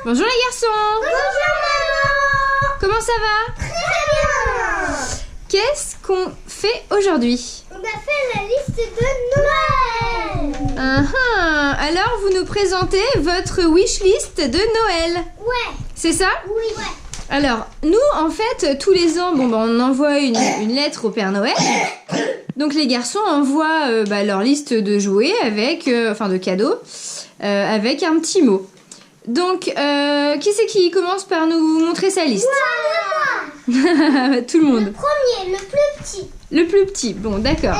Bonjour les garçons. Bonjour maman. Comment ça va? Très bien. Qu'est-ce qu'on fait aujourd'hui? On a fait la liste de Noël. Alors vous nous présentez votre wishlist de Noël. Ouais. C'est ça? Oui. Ouais. Alors nous en fait tous les ans on envoie une lettre au Père Noël. Donc les garçons envoient leur liste de jouets avec, de cadeaux avec un petit mot. Donc qui c'est qui commence par nous montrer sa liste? Moi. Tout le monde. Le premier, le plus petit. Le plus petit, bon d'accord.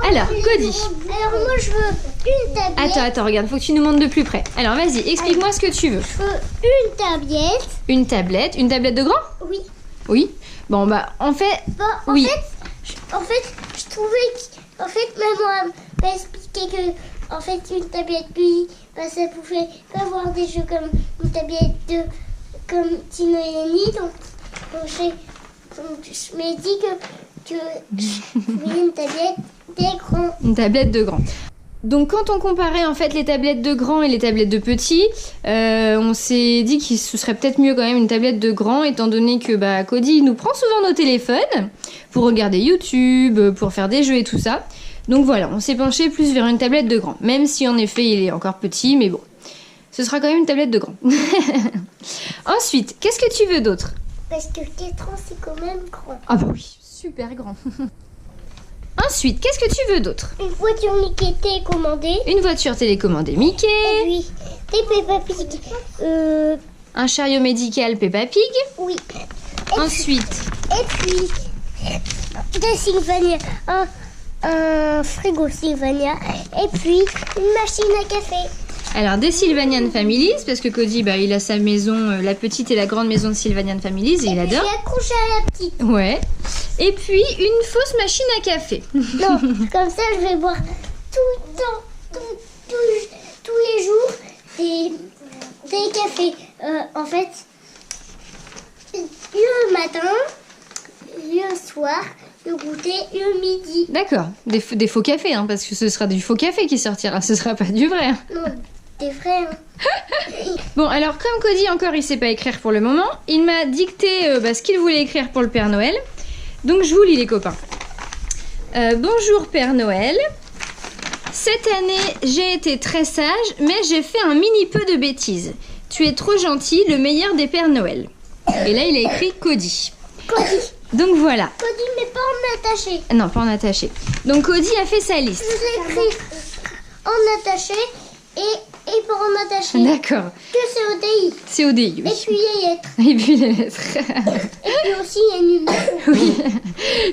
Alors, Cody. Alors moi je veux une tablette. Attends, regarde, faut que tu nous montres de plus près. Alors vas-y, explique-moi ce que tu veux. Je veux une tablette. Une tablette de grand? Oui. Oui. Bon bah en fait, En fait, je trouvais que maman m'a expliqué que une tablette lui, ça pouvait pas avoir des jeux comme une tablette comme Tino et Lenny, donc je m'ai dit que je voulais une tablette d'écran. une tablette de grand. Donc quand on comparait en fait les tablettes de grand et les tablettes de petit, on s'est dit que ce serait peut-être mieux quand même une tablette de grand, étant donné que Cody nous prend souvent nos téléphones pour regarder YouTube, pour faire des jeux et tout ça. Donc voilà, on s'est penché plus vers une tablette de grand, même si en effet il est encore petit, mais bon, ce sera quand même une tablette de grand. Ensuite, qu'est-ce que tu veux d'autre? Parce que 4 ans c'est quand même grand. Ah bah oui, super grand. Ensuite, qu'est-ce que tu veux d'autre? Une voiture Mickey télécommandée. Une voiture télécommandée Mickey. Et puis des Peppa Pig. Un chariot médical Peppa Pig. Oui. Ensuite, Et puis de Sylvania, un frigo Sylvania, et puis une machine à café. alors des Sylvanian Families, parce que Cody, il a sa maison, la petite et la grande maison de Sylvanian Families, et il adore. J'ai accroché à la petite. Ouais. Et puis une fausse machine à café. Non, comme ça je vais boire tout le temps, tous les jours des cafés. En fait, le matin, le soir, le goûter, le midi. D'accord, des faux cafés, hein, parce que ce sera du faux café qui sortira, ce sera pas du vrai. Hein. Non, des vrais. Hein. Bon, alors comme Cody encore il sait pas écrire pour le moment, il m'a dicté ce qu'il voulait écrire pour le Père Noël. Donc je vous lis les copains. Bonjour Père Noël. Cette année j'ai été très sage, mais j'ai fait un mini peu de bêtises. Tu es trop gentil, le meilleur des Pères Noël. Et là il a écrit Cody. Cody. Donc voilà. Cody, mais pas en attaché. Non, pas en attaché. Donc Cody a fait sa liste. Je vous ai écrit en attaché et pas en attaché. D'accord. Que c'est ODI. C'est ODI, oui. Et puis les lettres. Et puis les lettres. Et puis aussi il y a une numéro. Oui.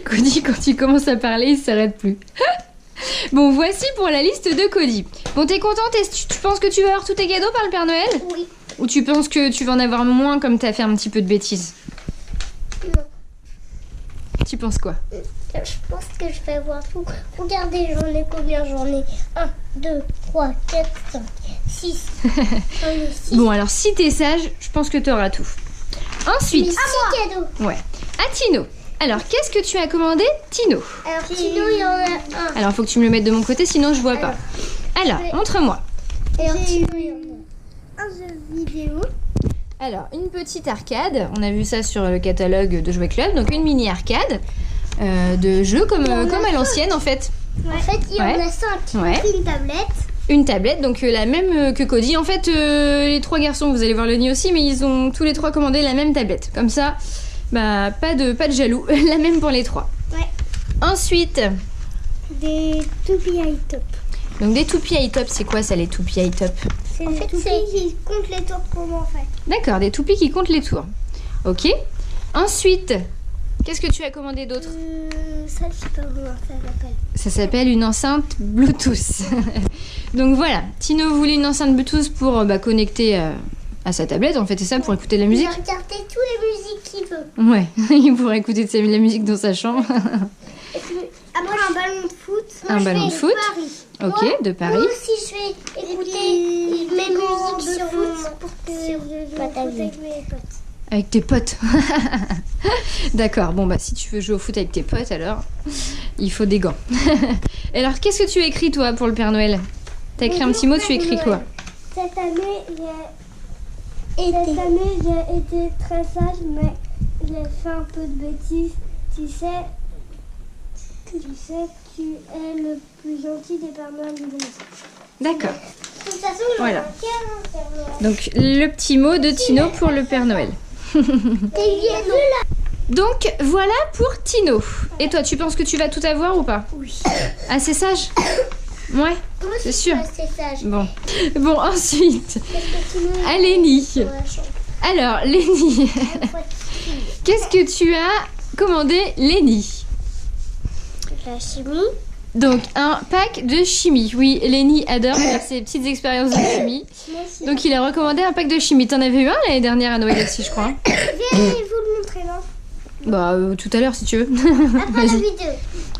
Cody, quand il commence à parler, il s'arrête plus. Bon, voici pour la liste de Cody. Bon, t'es contente? Est-ce que tu penses que tu vas avoir tous tes cadeaux par le Père Noël? Oui. Ou tu penses que tu vas en avoir moins comme t'as fait un petit peu de bêtises? Non. Tu penses quoi? Je pense que je vais avoir tout. Regardez, j'en ai combien? J'en ai 1, 2, 3, 4, 5, 6. J'en ai 6. Bon, alors si t'es sage, je pense que t'auras tout. Ensuite, 6 cadeaux. ouais, à Tino. Alors, qu'est-ce que tu as commandé, Tino? Alors, Tino, il y en a un. Alors, faut que tu me le mettes de mon côté, sinon je vois pas. Alors, montre-moi. Alors, Tino, il y en a un jeu vidéo. Alors, une petite arcade. On a vu ça sur le catalogue de Jouets Club. Donc, une mini arcade de jeux comme à l'ancienne, en fait. En fait, il y en a 5. Ouais. Une tablette. Une tablette, donc la même que Cody. En fait, les 3 garçons, vous allez voir le nid aussi, mais ils ont tous les 3 commandé la même tablette. Comme ça, pas de jaloux. La même pour les 3. Ouais. Ensuite, Des toupies high top. donc des toupies high top. C'est quoi ça, les toupies high top? En fait, c'est qui compte les tours pour moi, en fait. D'accord, des toupies qui comptent les tours. Ok. Ensuite, qu'est-ce que tu as commandé d'autre? Ça, je sais pas comment ça s'appelle. Ça s'appelle une enceinte Bluetooth. Donc voilà, Tino voulait une enceinte Bluetooth pour connecter à sa tablette, en fait, c'est ça, pour écouter de la musique. Il va regarder toutes les musiques qu'il veut. Ouais, il pourra écouter de la musique dans sa chambre. Et puis, après, un ballon de foot. Un ballon de foot. Paris. Ok, Moi, de Paris. Moi aussi, je vais écouter mes musiques sur foot pour que avec mes potes. Avec tes potes. D'accord, bon si tu veux jouer au foot avec tes potes, alors il faut des gants. Et alors, qu'est-ce que tu as écrit toi pour le Père Noël? T'as écrit un petit mot, tu écris quoi? Cette année, j'ai Cette année, j'ai été très sage, mais j'ai fait un peu de bêtises. Tu sais, tu es le plus gentil des Pères Noël du monde. D'accord. De toute façon, Voilà. Donc, le petit mot de Tino pour le Père Noël. Donc, voilà pour Tino. Et toi, tu penses que tu vas tout avoir ou pas? Oui. Assez sage? Ouais, c'est sûr. C'est sage. Bon, ensuite, à Lénie. Alors, Lénie, qu'est-ce que tu as commandé, Lénie? La chimie. Donc, un pack de chimie. Oui, Lénie adore faire ses petites expériences de chimie. Donc, il a recommandé un pack de chimie. T'en avais eu un l'année dernière à Noël aussi, je crois. Je vais vous le montrer, non? Bah, tout à l'heure, si tu veux. Après la vidéo.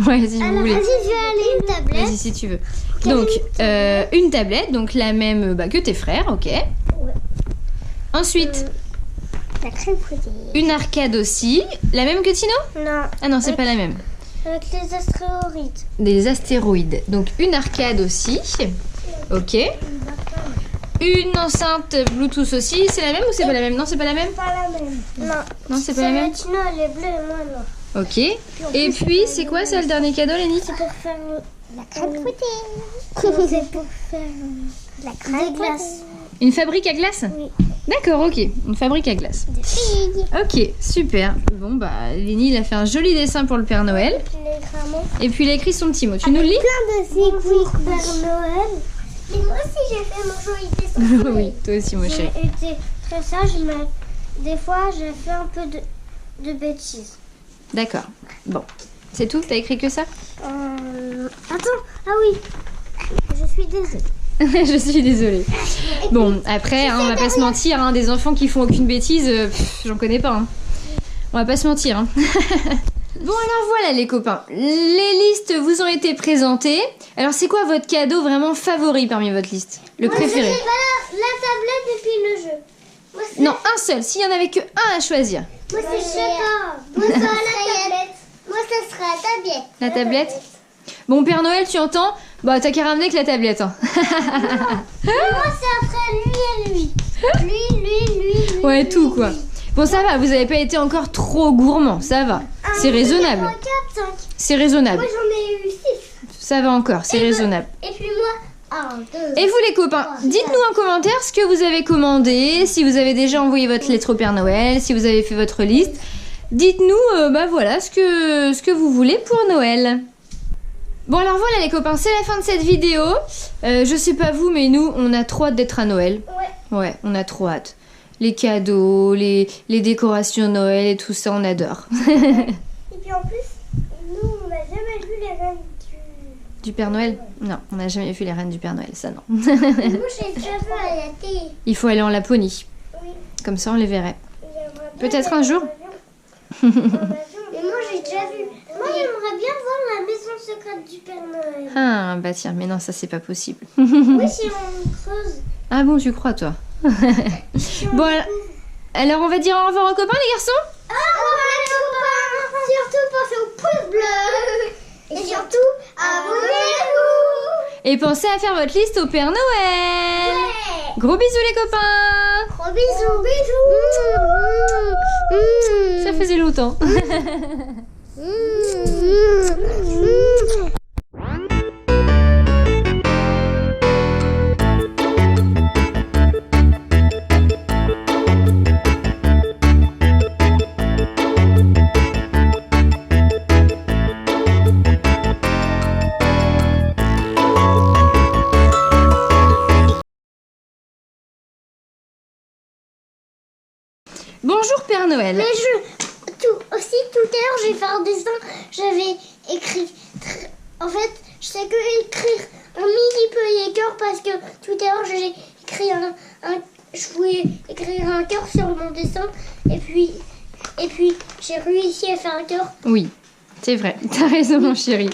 Ouais, si vous voulez. Vas-y, je vais aller une tablette. Vas-y, si tu veux. Donc, une tablette, donc la même que tes frères, ok. Ouais. Ensuite, La crème fouettée. une arcade aussi. La même que Tino? Non. Ah non, c'est pas la même. Avec les astéroïdes. Des astéroïdes. Donc, une arcade aussi. Ok. Une enceinte Bluetooth aussi. C'est la même ou c'est pas la même? Non, c'est pas la même? Pas la même. Non. Non, c'est pas la même? Tino, elle est bleue et moi, non. Ok. Et puis, c'est quoi ça, le dernier cadeau, Lénie? C'est pour faire la crème fouettée. C'est pour faire la crème glace. Une fabrique à glace? Oui. D'accord, ok. Une fabrique à glace. Des filles. Ok, super. Bon, bah, Lénie, il a fait un joli dessin pour le Père Noël. Et puis, il a écrit son petit mot. Tu nous le lis? Plein de signes Père Noël. Et moi aussi, j'ai fait mon joli dessin. Oui, toi aussi, mon chéri. J'ai été très sage, mais des fois, j'ai fait un peu de bêtises. D'accord. Bon. C'est tout? T'as écrit que ça? Attends, ah oui, je suis désolée. Je suis désolée. Bon, après, hein, on va pas se mentir, hein, des enfants qui font aucune bêtise, j'en connais pas. Hein. On va pas se mentir. Hein. Bon, alors voilà les copains, les listes vous ont été présentées. Alors c'est quoi votre cadeau vraiment favori parmi votre liste? Le préféré? La tablette et puis le jeu. Moi, Non, un seul, s'il y en avait que un à choisir. Moi, c'est je sais pas. Moi, ça sera la tablette. Moi, ça sera la tablette. La tablette? Bon, Père Noël, tu entends? Bah, t'as qu'à ramener que la tablette. Hein. Moi, c'est après lui et lui. Lui. Ouais, tout quoi. Bon, ça va, vous avez pas été encore trop gourmand, ça va. C'est raisonnable. 4, 5. C'est raisonnable. Moi, j'en ai eu 6. Ça va encore, c'est raisonnable. Et puis moi, 1, 2. Et vous les copains, dites-nous en commentaire ce que vous avez commandé, si vous avez déjà envoyé votre lettre au Père Noël, si vous avez fait votre liste. Dites-nous, bah voilà, ce que vous voulez pour Noël. Bon alors voilà les copains, c'est la fin de cette vidéo. Je sais pas vous, mais nous, on a trop hâte d'être à Noël. Ouais, on a trop hâte. Les cadeaux, les décorations de Noël et tout ça, on adore. Et puis en plus, nous, on n'a jamais vu les reines Du Père Noël? Non, on n'a jamais vu les reines du Père Noël, ça non. Moi, j'ai déjà vu à la télé. Il faut aller en Laponie. Oui. Comme ça, on les verrait. J'aimerais bien Peut-être aller un jour. en avion. Mais moi, j'ai déjà vu. Moi, j'aimerais bien voir la maison secrète du Père Noël. Ah, bah tiens, mais non, ça c'est pas possible. Oui, si on creuse. Ah bon, tu crois, toi? Bon, alors on va dire au revoir aux copains, les garçons? Au revoir les copains. Surtout pensez au pouce bleu. Et surtout, abonnez-vous. Et pensez à faire votre liste au Père Noël. Ouais. Gros bisous les copains. Gros bisous. Ça faisait longtemps. Bonjour Père Noël. Mais tout à l'heure, j'ai fait un dessin. J'avais écrit. En fait, je sais que écrire un mini peu les cœurs parce que tout à l'heure, j'ai écrit je voulais écrire un cœur sur mon dessin et puis j'ai réussi à faire un cœur. Oui, c'est vrai. T'as raison mon chéri.